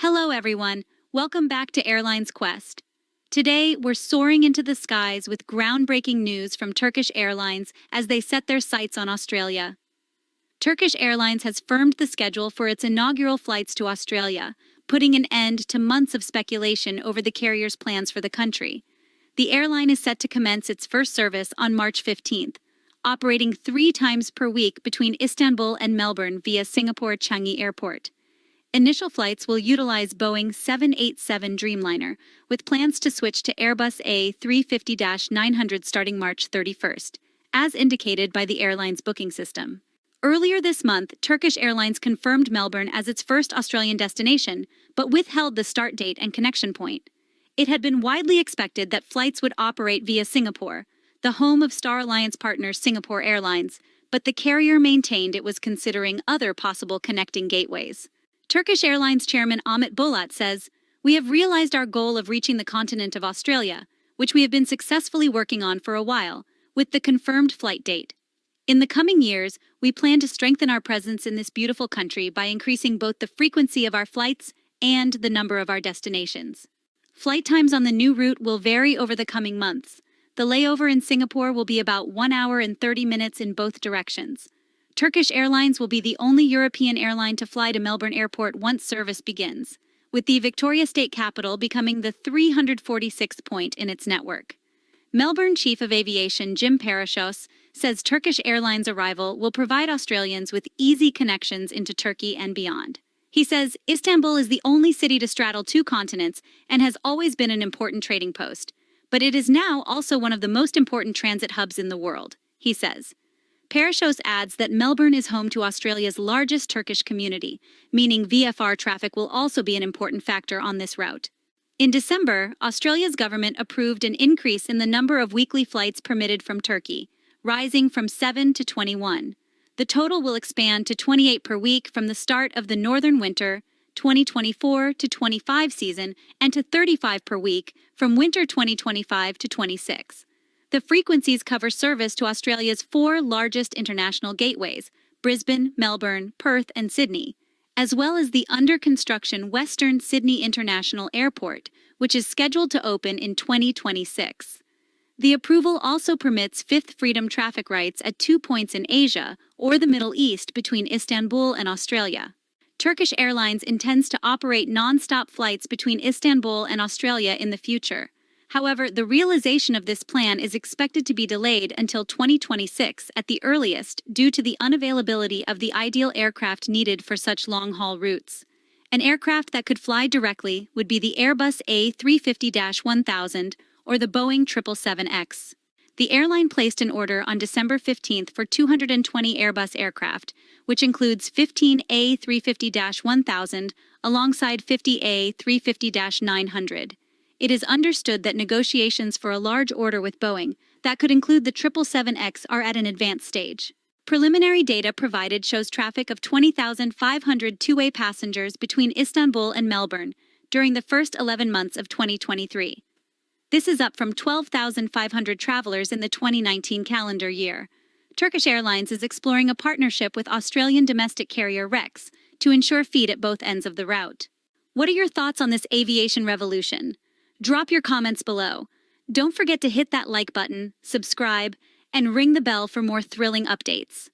Hello everyone, welcome back to Airlines Quest. Today, we're soaring into the skies with groundbreaking news from Turkish Airlines as they set their sights on Australia. Turkish Airlines has firmed the schedule for its inaugural flights to Australia, putting an end to months of speculation over the carrier's plans for the country. The airline is set to commence its first service on March 15th, operating 3 times per week between Istanbul and Melbourne via Singapore Changi Airport. Initial flights will utilize Boeing 787 Dreamliner, with plans to switch to Airbus A350-900 starting March 31st, as indicated by the airline's booking system. Earlier this month, Turkish Airlines confirmed Melbourne as its first Australian destination, but withheld the start date and connection point. It had been widely expected that flights would operate via Singapore, the home of Star Alliance partner Singapore Airlines, but the carrier maintained it was considering other possible connecting gateways. Turkish Airlines chairman Ahmet Bolat says, "We have realized our goal of reaching the continent of Australia, which we have been successfully working on for a while, with the confirmed flight date. In the coming years, we plan to strengthen our presence in this beautiful country by increasing both the frequency of our flights and the number of our destinations." Flight times on the new route will vary over the coming months. The layover in Singapore will be about 1 hour and 30 minutes in both directions. Turkish Airlines will be the only European airline to fly to Melbourne Airport once service begins, with the Victoria State capital becoming the 346th point in its network. Melbourne Chief of Aviation Jim Parashos says Turkish Airlines' arrival will provide Australians with easy connections into Turkey and beyond. He says Istanbul is the only city to straddle 2 continents and has always been an important trading post, but it is now also one of the most important transit hubs in the world, he says. Parashos adds that Melbourne is home to Australia's largest Turkish community, meaning VFR traffic will also be an important factor on this route. In December, Australia's government approved an increase in the number of weekly flights permitted from Turkey, rising from 7 to 21. The total will expand to 28 per week from the start of the northern winter 2024 to 25 season and to 35 per week from winter 2025 to 26. The frequencies cover service to Australia's 4 largest international gateways, Brisbane, Melbourne, Perth, and Sydney, as well as the under-construction Western Sydney International Airport, which is scheduled to open in 2026. The approval also permits Fifth Freedom traffic rights at 2 points in Asia or the Middle East between Istanbul and Australia. Turkish Airlines intends to operate non-stop flights between Istanbul and Australia in the future. However, the realization of this plan is expected to be delayed until 2026 at the earliest due to the unavailability of the ideal aircraft needed for such long-haul routes. An aircraft that could fly directly would be the Airbus A350-1000 or the Boeing 777X. The airline placed an order on December 15th for 220 Airbus aircraft, which includes 15 A350-1000 alongside 50 A350-900. It is understood that negotiations for a large order with Boeing, that could include the 777X, are at an advanced stage. Preliminary data provided shows traffic of 20,500 two-way passengers between Istanbul and Melbourne during the first 11 months of 2023. This is up from 12,500 travelers in the 2019 calendar year. Turkish Airlines is exploring a partnership with Australian domestic carrier Rex to ensure feed at both ends of the route. What are your thoughts on this aviation revolution? Drop your comments below. Don't forget to hit that like button, subscribe, and ring the bell for more thrilling updates.